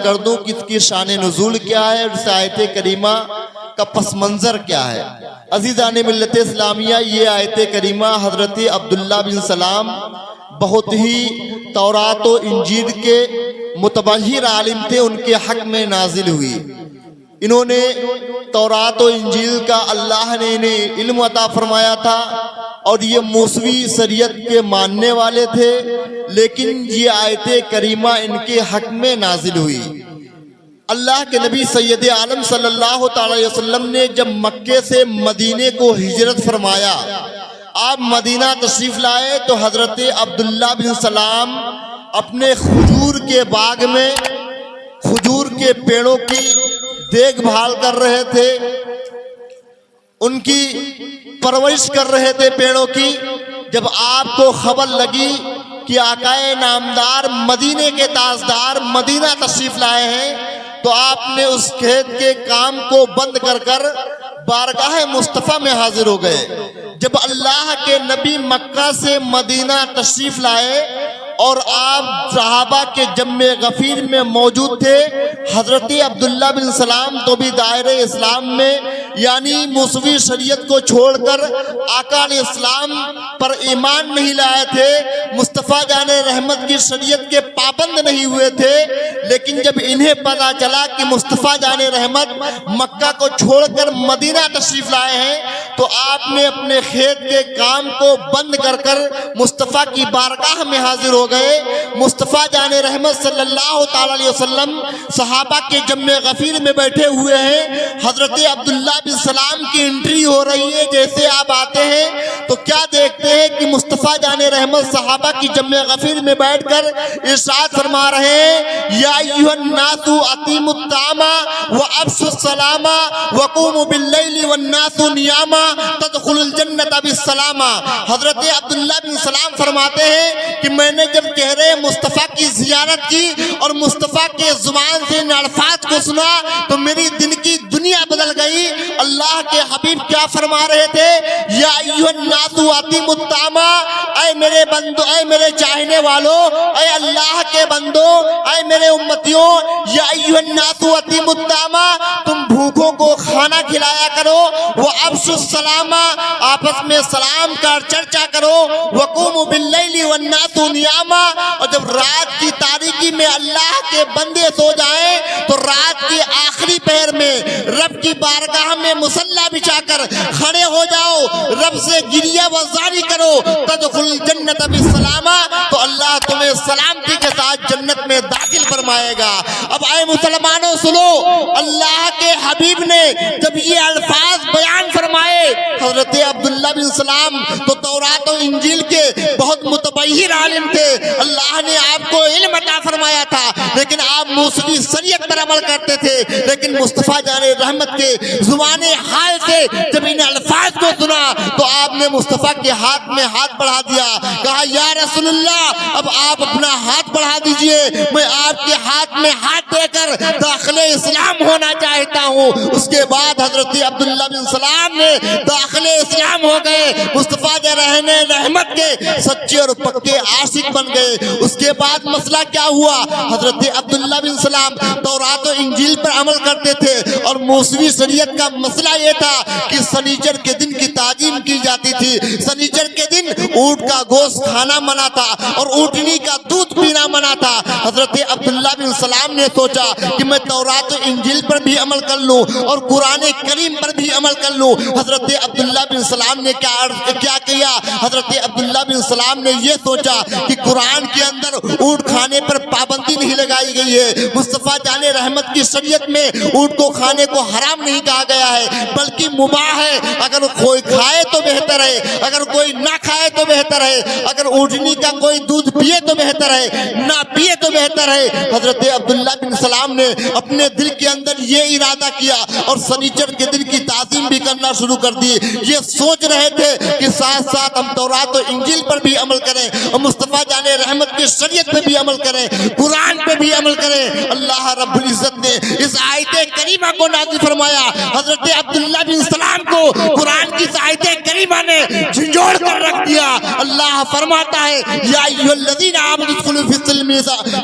کر دوں کہ اس کی شان نزول کیا ہے اور اس آیت کریمہ کا پس منظر کیا ہے۔ عزیزان ملت اسلامیہ، یہ آیت کریمہ حضرت عبداللہ بن سلام بہت ہی تورات و انجیل کے متبحر عالم تھے، ان کے حق میں نازل ہوئی۔ انہوں نے تورات و انجیل کا اللہ نے انہیں علم عطا فرمایا تھا اور یہ موسوی شریعت کے ماننے والے تھے، لیکن یہ آیت کریمہ ان کے حق میں نازل ہوئی۔ اللہ کے نبی سید عالم صلی اللہ علیہ وسلم نے جب مکے سے مدینے کو ہجرت فرمایا، آپ مدینہ تشریف لائے تو حضرت عبداللہ بن سلام اپنے کھجور کے باغ میں کھجور کے پیڑوں کی دیکھ بھال کر رہے تھے، ان کی پرورش کر رہے تھے پیڑوں کی۔ جب آپ کو خبر لگی کہ آقائے نامدار مدینے کے تاجدار مدینہ تشریف لائے ہیں، تو آپ نے اس کھیت کے کام کو بند کر بارگاہ مصطفیٰ میں حاضر ہو گئے۔ جب اللہ کے نبی مکہ سے مدینہ تشریف لائے اور آپ صحابہ کے جمع غفیر میں موجود تھے، حضرت عبداللہ بن سلام تو بھی دائرہ اسلام میں یعنی موسوی شریعت کو چھوڑ کر آقا علیہ السلام پر ایمان نہیں لائے تھے، مصطفیٰ جان رحمت کی شریعت کے پابند نہیں ہوئے تھے۔ لیکن جب انہیں پتا چلا کہ مصطفیٰ جان رحمت مکہ کو چھوڑ کر مدینہ تشریف لائے ہیں، تو آپ نے اپنے کھیت کے کام کو بند کر مصطفیٰ کی بارگاہ میں حاضر ہو گئے۔ مصطفیٰ جان رحمت صلی اللہ تعالی علیہ وسلم صحابہ کے جمع غفیر میں بیٹھے ہوئے ہیں، حضرت عبداللہ بن سلام کی انٹری ہو رہی ہے۔ جیسے آپ آتے ہیں تو کیا دیکھتے ہیں کہ مصطفیٰ جان رحمت صحابہ کی جمع غفیر میں بیٹھ کر ارشاد فرما رہے ہیں، یا ایھا الناس اقیموا الطعام وابشروا السلام وقوموا باللیل والناس نیام تدخلوا الجنۃ بالسلام۔ حضرت عبداللہ بن سلام فرماتے ہیں کہ میں نے جب چہرے مصطفیٰ کی زیارت کی اور مصطفیٰ کے زبان سے ان الفاظ کو سنا تو میری دن کی دنیا بدل گئی۔ اللہ کے حبیب کیا فرما رہے تھے؟ یا ایھا الناس اقیموا الطعام، اے میرے بندو، اے میرے چاہنے والوں، اے اللہ کے بندو، اے میرے امتیوں، یا ایھا الناس اقیموا الطعام، تم بھوکوں کو کھانا کھلایا کرو، وابشروا السلام، آپس میں سلام کا چرچا کرو، وقوموا باللیل والناس نیام، اور جب رات کی تاریکی میں اللہ کے بندے سو جائیں تو رات کے آخری پہر میں رب کی بارگاہ میں مصلی بچھا کر کھڑے ہو جاؤ، رب سے گریہ وزاری کرو، تدخل الجنۃ بالسلام، تو اللہ تمہیں سلامتی کے ساتھ جنت میں داخل فرمائے گا۔ اب اے مسلمانوں سنو، اللہ کے حبیب نے جب یہ الفاظ بیان فرمائے، حضرت عبداللہ بن سلام تو تورات و انجیل کے بہت متبحر عالم تھے، اللہ نے آپ کو علم عطا فرمایا تھا، لیکن آپ موسوی شریعت پر عمل کرتے تھے۔ لیکن مصطفیٰ جان رحمت کے زبان حال سے جب ان الفاظ کو سنا تو آپ نے مصطفیٰ کے ہاتھ میں ہاتھ بڑھا دیا، کہا یا رسول اللہ اب آپ اپنا ہاتھ بڑھا دیجئے، میں آپ کے ہاتھ میں ہاتھ دے کر داخل اسلام ہونا چاہتا ہوں۔ اس کے بعد حضرت عبداللہ بن سلام نے داخل اسلام ہو گئے، مصطفیٰ جان رحمت کے سچے اور پکے عاشق بن گئے۔ اس کے بعد مسئلہ کیا ہوا؟ حضرت عبداللہ بن سلام تورات و انجیل پر عمل کرتے تھے اور موسوی شریعت کا مسئلہ یہ تھا کہ سنیچر کے دن کی تعظیم کی جاتی تھی، سنیچر کے دن اونٹ کا گوشت کھانا منع تھا اور اونٹنی کا دودھ پینا منع تھا۔ حضرت عبداللہ بن سلام نے سوچا کہ میں تورات و انجیل پر بھی عمل کر لوں اور قرآن کریم پر بھی عمل کر لوں۔ حضرت عبداللہ بن سلام نے کیا کیا؟ حضرت عبداللہ بن سلام نے یہ سوچا کہ قرآن کے اندر اونٹ کھانے پر پابندی نہیں لگائی گئی ہے، مصطفیٰ جان رحمت کی شریعت میں اونٹ کو کھانے کو حرام نہیں کہا گیا ہے بلکہ مباح ہے، اگر کوئی کھائے تو بہتر ہے، اگر کوئی نہ کھائے تو بہتر ہے، اگر اونٹنی کا کوئی دودھ پیے تو بہتر ہے، نہ پیے تو بہتر ہے۔ حضرت عبداللہ بن سلام نے اپنے دل کے اندر یہ ارادہ کیا اور سنیچر کے دن کی تعظیم بھی کرنا شروع کر دی۔ یہ سوچ رہے تھے کہ ساتھ ساتھ ہم تورات و انجیل پر بھی عمل کریں اور مصطفیٰ جان رحمت کی شریعت پہ بھی عمل کریں، قرآن پہ بھی عمل کریں۔ اللہ رب العزت نے اس آیت کریمہ کو نازل فرمایا، حضرت عبداللہ بن سلام کو قرآن کی آیت کریمہ نے جھنجھوڑ کر رکھ دیا۔ اللہ فرماتا ہے یا ایھا الذین آمنوا ادخلوا فی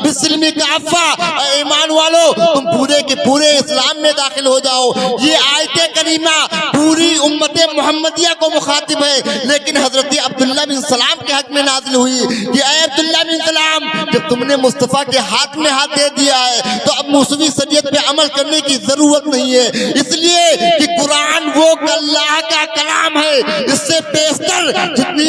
السلم کافہ، اے ایمان والو تم پورے کے پورے اسلام میں داخل ہو جاؤ۔ یہ آیت کریمہ پوری امت محمدیہ کو مخاطب ہے، لیکن حضرت عبداللہ بن سلام کے حق میں نازل ہوئی کہ اے عبداللہ بن سلام، جب تم نے مصطفیٰ کے ہاتھ میں ہاتھ دے دیا ہے تو اب موسوی شریعت پہ عمل کرنے کی ضرورت نہیں ہے، اس لیے کہ قرآن وہ اللہ کا کلام ہے۔ اس سے بیشتر جتنی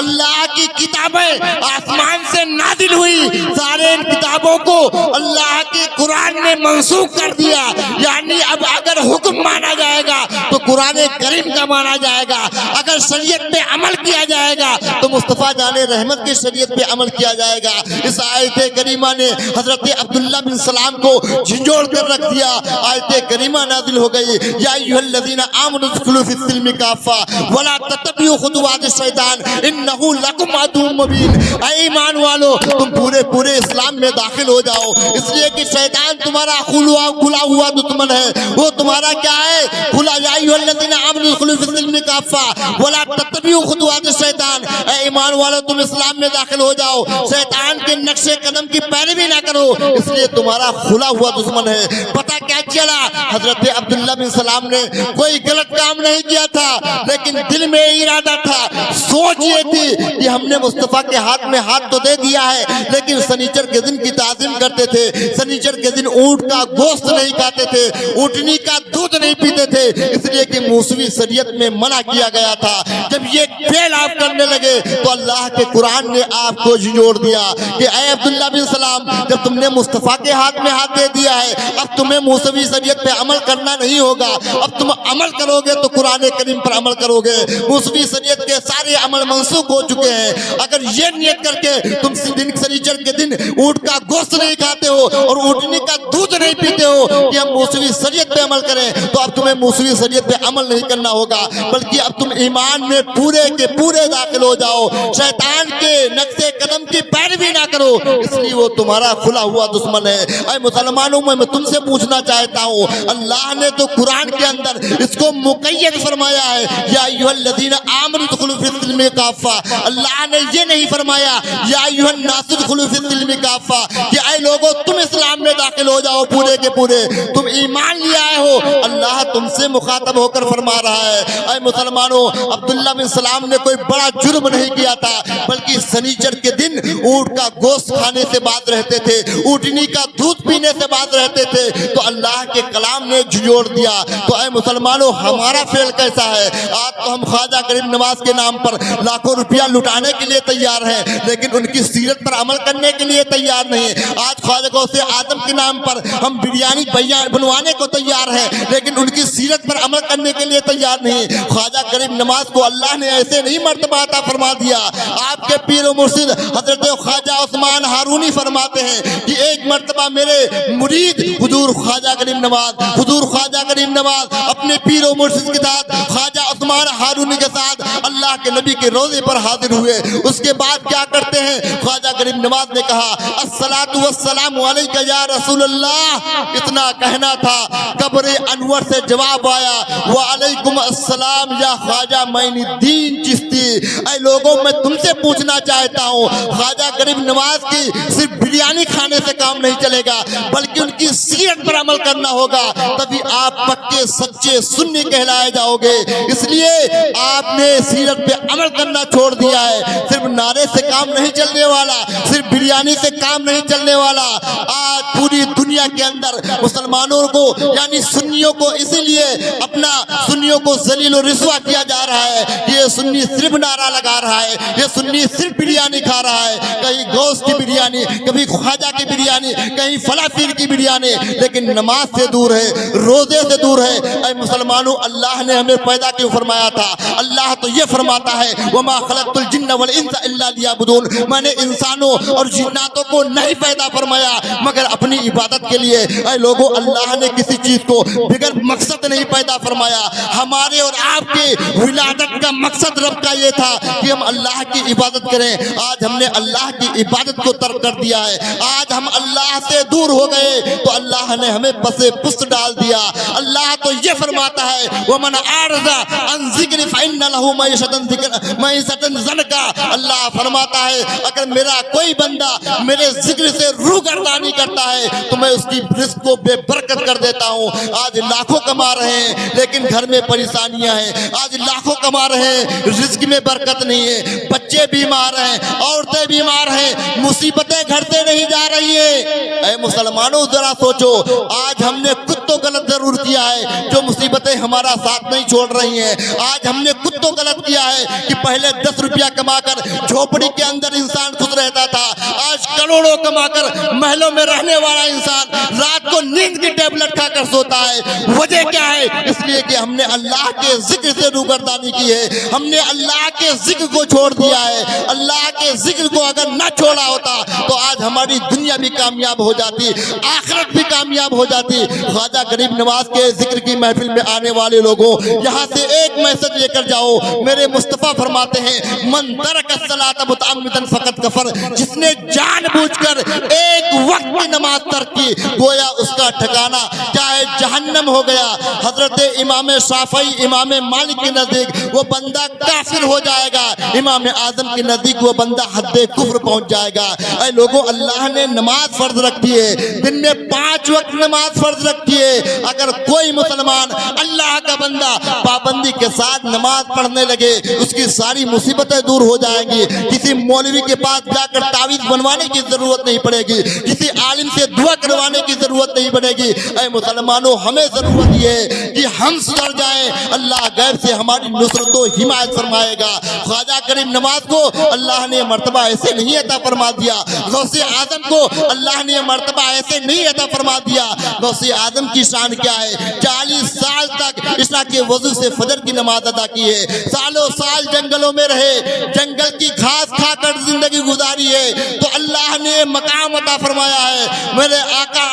اللہ کی کتابیں آسمان سے نازل ہوئی، سارے ان کتابوں کو اللہ کے قرآن نے منسوخ کر دیا۔ یعنی اب اگر حکم مانا جائے گا تو قرآن کریم کا مانا جائے گا، اگر شریعت پہ عمل کیا جائے گا تو مصطفیٰ جان رحمت کی شریعت پہ عمل کیا جائے گا۔ اس آیت کریمہ نے حضرت عبداللہ بن سلام کو جھنجھوڑ کر رکھ دیا۔ آیت کریمہ نازل ہو گئی یا ایھا الذین آمنوا ادخلوا فی السلم کافہ ولا تتبعوا خطوات الشیطان انہ لکم عدو مبین۔ اے ایمان والو تم پورے اسلام میں داخل ہو جاؤ، اس لیے کہ شیطان تمہارا کھلا ہوا دشمن ہے۔ وہ تمہارا کیا ہے؟ کھلا۔ یا ایھا الذین آمنوا ادخلوا فی السلم کافہ ولا تتبعوا خطوات الشیطان، اے ایمان والو تم اسلام میں داخل ہو جاؤ، شیطان کے نقش قدم کی پیروی نہ کرو، اس لیے تمہارا کھلا ہوا دشمن ہے۔ پتہ کیا چلا؟ حضرت عبداللہ بن سلام نے کوئی غلط کام نہیں کیا تھا، لیکن دل میں ارادہ تھا، سوچ یہ تھی کہ ہم نے مصطفیٰ کے ہاتھ میں ہاتھ تو دے دیا ہے، لیکن سنیچر کے دن کی تعظیم کرتے تھے، سنیچر کے دن اونٹ کا گوشت نہیں کھاتے تھے، اونٹنی کا دودھ نہیں پیتے تھے، اس لیے کہ موسوی شریعت میں منع کیا گیا تھا۔ جب یہ فعل آپ کرنے لگے تو اللہ کے قرآن نے آپ کو جھنجھوڑ دیا کہ اے عبداللہ بن سلام، جب تم نے مصطفیٰ کے ہاتھ میں ہاتھ دے دیا ہے، اب تمہیں موسوی شریعت پہ عمل کرنا نہیں ہوگا، اب تم عمل کرو گے تو قرآن کریم پر عمل کرو گے۔ موسوی شریعت کے سارے عمل منسوخ ہو چکے ہیں۔ اگر یہ نیت کر کے تم سنیچر کے دن اونٹ کا گوشت نہیں کھاتے ہو اور اونٹنی کا دودھ نہیں پیتے ہو کہ ہم موسوی شریعت پہ عمل کریں، تو اب تمہیں موسوی شریعت پہ عمل نہیں کرنا ہوگا، بلکہ اب تم ایمان میں پورے کے پورے داخل ہو جاؤ، شیطان کے نقش قدم کی پیروی نہ کرو، اس لیے وہ تمہارا کھلا ہوا دشمن ہے۔ اے مسلمانوں، میں تم سے پوچھنا چاہتا ہوں، اللہ نے تو قرآن کے اندر اس کو مقید فرمایا ہے یا ایھا الذین آمنوا ادخلوا فی السلم کافہ، اللہ نے یہ نہیں فرمایا یا ایھا الناس ادخلوا فی السلم کافہ کہ اے لوگوں تم اسلام میں داخل ہو جاؤ پورے کے پورے، تم ایمان لے آئے ہو۔ اللہ تم سے مخاطب ہو کر فرما رہا ہے اے مسلمانوں، عبداللہ بن سلام نے کوئی بڑا جرم نہیں کیا تھا، بلکہ سنیچر کے دن اونٹ کا گوشت کھانے سے باز رہتے تھے، اونٹنی کا دودھ پینے سے باز رہتے تھے، تو اللہ کے کلام نے جھنجھوڑ دیا۔ تو اے مسلمانوں، ہمارا فعل کیسا ہے؟ آج تو ہم خواجہ غریب نواز کے نام پر لاکھوں روپیہ لٹانے کے لیے تیار ہیں، لیکن ان کی سیرت پر عمل کرنے کے لیے تیار نہیں۔ آج خواجہ غوث اعظم کے نام پر ہم بریانی بنوانے کو تیار ہیں، لیکن ان کی سیرت پر عمل کرنے کے لیے تیار نہیں۔ خواجہ غریب نواز کو اللہ نے ایسے نہیں مرتبہ عطا فرما دیا۔ آپ کے پیر و مرشد حضرت خواجہ عثمان ہارونی فرماتے ہیں کہ ایک مرتبہ میرے مرید حضور خواجہ غریب نواز اپنے پیر و مرشد کے ساتھ خواجہ عثمان ہارونی کے ساتھ اللہ کے نبی کے روضے پر حاضر ہوئے۔ اس کے بعد کیا کرتے ہیں؟ خواجہ غریب نواز نے کہا الصلاۃ والسلام علیک یا رسول اللہ، اتنا کہنا تھا، قبر انور سے جواب آیا وعلیکم السلام یا خواجہ معین الدین چشتی۔ اے لوگوں، میں تم سے پوچھنا چاہتا ہوں، خواجہ غریب نواز کی صرف بریانی کھانے سے کام نہیں چلے گا، بلکہ ان کی سیرت پر عمل کرنا ہوگا، تبھی آپ پکے سچے سنی کہلائے جاؤ گے۔ اس لیے آپ نے سیرت پہ عمل کرنا چھوڑ دیا ہے۔ صرف نعرے سے کام نہیں چلنے والا، صرف بریانی سے کام نہیں چلنے والا۔ آج پوری دنیا کے اندر مسلمانوں کو یعنی سنیوں کو اسی لیے اپنا سنیوں کو ذلیل و رسوا کیا جا رہا ہے کہ یہ سنی صرف نعرہ لگا رہا ہے، یہ سنی صرف بریانی کھا رہا ہے، کہیں گوشت کی بریانی، کبھی خواجہ کی بریانی، کہیں فلاں پیر کی بریانی، لیکن نماز سے دور ہے، روزے سے دور ہے۔ اے مسلمانوں، اللہ نے ہمیں پیدا کیوں فرمایا تھا؟ اللہ تو یہ فرماتا ہے وما خلقت الجن والانس الا لیعبدون، میں نے انسانوں اور جناتوں کو نہیں پیدا فرمایا مگر اپنی عبادت کے لیے۔ اے لوگوں، اللہ نے کسی چیز کو بغیر مقصد نہیں پیدا فرمایا۔ ہمارے اور آپ کے ولادت کا مقصد رب کا یہ تھا کہ ہم اللہ کی عبادت کریں۔ آج ہم نے اللہ کی عبادت کو ترک کر دیا ہے، آج ہم اللہ سے دور ہو گئے تو اللہ نے ہمیں پس پست ڈال دیا۔ اللہ تو یہ فرماتا ہے وَمَنْ أَعْرَضَ عَنْ ذِكْرِي فَإِنَّ لَهُ مَعِيشَةً ضَنْكًا۔ اللہ فرماتا ہے اگر میرا کوئی بندہ میرے ذکر سے روگردانی کرتا ہے تو میں اس کی رزق کو بے برکت کر دیتا ہوں۔ آج لاکھوں کما رہے ہیں لیکن گھر میں پریشانیاں ہیں، آج لاکھوں کما رہے ہیں رزق میں برکت نہیں ہے، بچے بیمار ہیں، عورتیں بیمار ہیں، مصیبتیں گھر سے نہیں جا رہی ہیں۔ اے مسلمانوں ذرا سوچو، آج ہم نے خود تو غلط ضرور کیا ہے جو مصیبتیں ہمارا ساتھ نہیں چھوڑ رہی ہیں۔ آج ہم نے خود تو غلط کیا ہے کہ پہلے 10 روپیہ کما کر جھوپڑی کے اندر انسان خوش رہتا تھا، آج کروڑوں کما کر محلوں میں رہنے والا انسان رات کو نیند کی ٹیبلٹ کھا کر سوتا ہے۔ وجہ کیا ہے؟ اس لیے کہ ہم نے اللہ کے ذکر سے روگردانی کی ہے، ہم نے اللہ کے ذکر کو چھوڑ دیا ہے۔ اللہ کے ذکر کو اگر نہ چھوڑا ہوتا تو آج ہماری دنیا بھی کامیاب ہو جاتی، آخرت بھی کامیاب ہو جاتی۔ خواجہ غریب نواز کے ذکر کی محفل میں آنے والے لوگوں یہاں سے ایک میسج لے کر جاؤ، میرے مصطفیٰ فرماتے ہیں من ترک الصلاۃ متعمدا فقط کفر، جس نے جان بوجھ کر ایک وقت کی نماز ترک کی گویا اس کا ٹھکانہ چاہے جہنم ہو گیا۔ حضرت امام شافعی امام مالک کے نزدیک وہ بندہ کافر ہو جائے گا، امام اعظم کے نزدیک وہ بندہ حد کفر پہنچ جائے گا۔ اے لوگوں، اللہ نے نماز فرض رکھی ہے، دن میں 5 وقت نماز فرض رکھی ہے۔ اگر کوئی مسلمان اللہ کا بندہ پابندی کے ساتھ نماز پڑھنے لگے اس کی ساری مصیبتیں دور ہو جائیں گی۔ کسی مولوی کے پاس جا کر تعویذ بنوانے کی ضرورت نہیں پڑے گی، کسی عالم سے دعا کروانے کی ضرورت نہیں پڑے گی۔ اے مسلمانوں، ہمیں ضرورت یہ ہے کہ ہم سدھر جائیں، اللہ غیب سے ہماری نصرت و حمایت فرمائے گا۔ خواجہ غریب نواز کو اللہ نے مرتبہ ایسے نہیں عطا فرما دیا، غوث اعظم کو اللہ نے مرتبہ ایسے نہیں عطا فرما دیا۔ غوث اعظم کی شان کیا ہے؟ 40 سال تک عشاء کے وضو سے فجر کی نماز ادا کی ہے، سالوں سال جنگلوں میں رہے، جنگل کی گھاس کھا کر زندگی گزاری ہے، تو اللہ نے مقام عطا فرمایا ہے۔ میرے آقا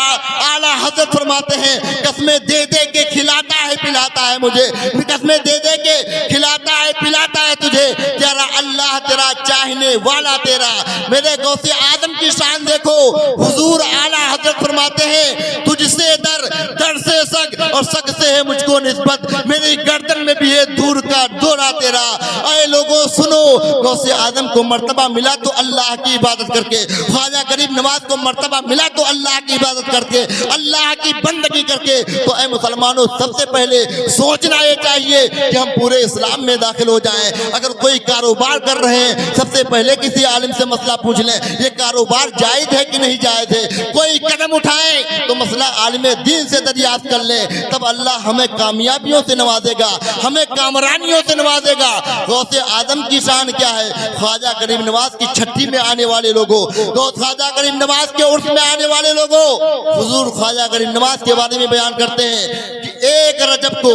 اعلیٰ حضرت فرماتے ہیں قسمیں دے دے کے کھلاتا ہے پلاتا ہے مجھے، قسمیں دے دے کے کھلاتا ہے پلاتا ہے تجھے، تیرا اللہ تیرا چاہنے والا تیرا۔ میرے غوث اعظم کی شان دیکھو، حضور اعلیٰ حضرت فرماتے ہیں تجھ سے در، در سے سگ اور سگ سے ہے مجھ کو نسبت، میری گردن میں بھی ہے دور کا دورہ تیرا۔ اے لوگوں سنو، غوث اعظم کو مرتبہ ملا تو اللہ کی عبادت کر کے، خواجہ غریب نواز کو مرتبہ ملا تو اللہ کی عبادت کر کے، اللہ کی بندگی کر کے۔ تو اے مسلمانوں، سب سے پہلے سوچنا یہ چاہیے کہ ہم پورے اسلام میں داخل ہو جائیں۔ اگر کوئی کاروبار کر رہے ہیں سب سے پہلے کسی عالم سے مسئلہ پوچھ لیں یہ کاروبار جائز ہے کہ نہیں جائز ہے۔ کوئی قدم اٹھائیں تو مسئلہ عالم دین سے دریافت کر لیں، تب اللہ ہمیں کامیابیوں سے نوازے گا، ہمیں کامرانیوں سے نوازے گا۔ غوث اعظم کی شان کیا ہے؟ خواجہ غریب نواز کی چھٹی میں آنے والے لوگوں، خواجہ غریب نواز کے عرس میں آنے والے لوگوں، حضور خواجہ غریب نواز کے بارے میں بیان کرتے ہیں کہ 1 رجب کو،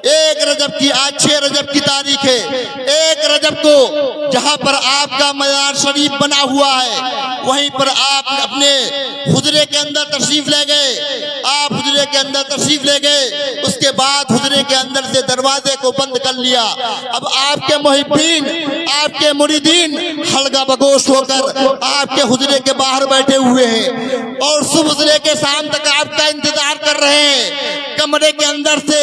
1 رجب کی آج 6 رجب کی تاریخ ہے، 1 رجب کو جہاں پر آپ کا مزار شریف بنا ہوا ہے وہیں پر آپ اپنے حجرے کے اندر تشریف لے گئے، آپ حجرے کے اندر تشریف لے گئے، اس کے بعد حجرے کے اندر سے دروازے کو بند کر لیا۔ اب آپ کے محبین، آپ کے مریدین حلقہ بگوش ہو کر آپ کے حجرے کے باہر بیٹھے ہوئے ہیں اور صبح سے لے کے شام تک آپ کا انتظار کر رہے ہیں۔ کمرے کے اندر سے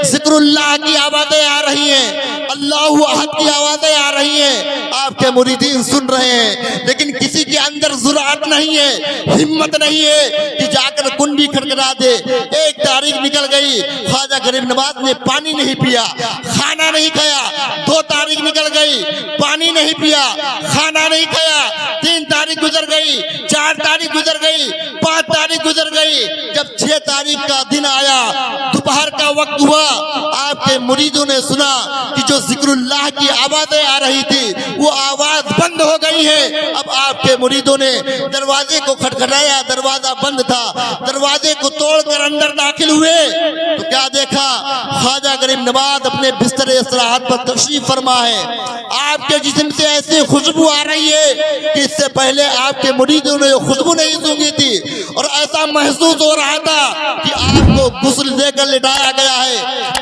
ذکر اللہ کی آوازیں آ رہی ہیں، اللہ احد کی آوازیں آ رہی ہیں، آپ کے مریدین سن رہے ہیں، لیکن کسی کے اندر جرأت نہیں ہے، ہمت نہیں ہے کہ جا کر کنڈی کھڑکھڑا دے۔ 1 تاریخ نکل گئی، خواجہ غریب نواز نے پانی نہیں پیا، کھانا نہیں کھایا۔ 2 تاریخ نکل گئی، پانی نہیں پیا، کھانا نہیں کھایا۔ 3 تاریخ گزر گئی، 4 تاریخ گزر گئی، 5 تاریخ گزر گئی۔ جب 6 تاریخ کا دن آیا، دوپہر کا وقت ہوا، آپ کے مریدوں نے سنا کہ جو ذکر اللہ کی آوازیں آ رہی تھی وہ آواز بند ہو گئی ہے۔ اب آپ کے مریدوں نے دروازے کو کھٹکھٹایا، دروازہ بند تھا، دروازے کو توڑ کر اندر داخل ہوئے تو کیا دیکھا؟ خواجہ غریب نواز اپنے بستر استراحت پر تشریف فرما ہے۔ آپ کے جسم سے ایسی خوشبو آ رہی ہے کہ اس سے پہلے آپ کے مریدوں نے خوشبو نہیں سونگی تھی، اور ایسا محسوس ہو رہا تھا کہ آپ کو غسل دے کر لٹایا گیا ہے۔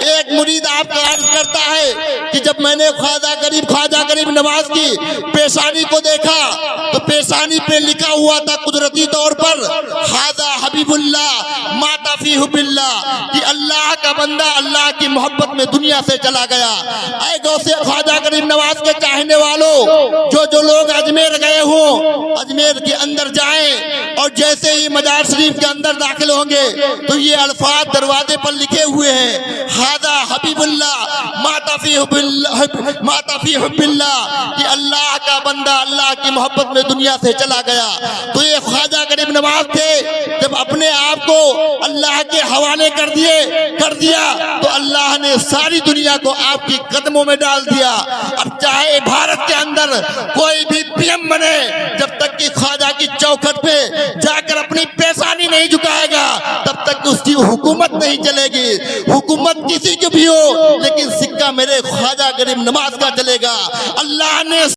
ایک مرید آپ کا عرض کرتا ہے کہ جب میں نے خواجہ غریب نواز کی پیشانی کو دیکھا تو پیشانی پہ لکھا ہوا تھا قدرتی طور پر ھذا حبیب حبیب اللہ مات فی حب اللہ، کہ اللہ کا بندہ اللہ کی محبت میں دنیا سے چلا گیا۔ اے غوث خواجہ غریب نواز کے چاہنے والوں، جو لوگ اجمیر گئے ہوں اجمیر کے اندر جائیں، اور جیسے ہی مزار شریف کے اندر داخل ہوں گے تو یہ الفاظ دروازے پر لکھے ہوئے ہیں، ھذا حبیب اللہ مات فی حب اللہ، کہ اللہ کا بندہ اللہ کی محبت میں دنیا سے چلا گیا۔ تو یہ خواجہ غریب نواز تھے، جب اپنے آپ کو اللہ کے حوالے کر دیا تو اللہ نے ساری دنیا کو آپ کی قدموں میں ڈال دیا۔ اب چاہے بھارت کے اندر کوئی بھی پی ایم بنے، جب تک کہ خواجہ کی چوکھٹ پہ جا کر اپنی پیشانی نہیں جھکائے گا تب تک اس کی حکومت نہیں چلے گی۔ حکومت کسی کی بھی ہو لیکن سکہ میرے خواجہ غریب نواز کا چلے گا۔ اللہ نے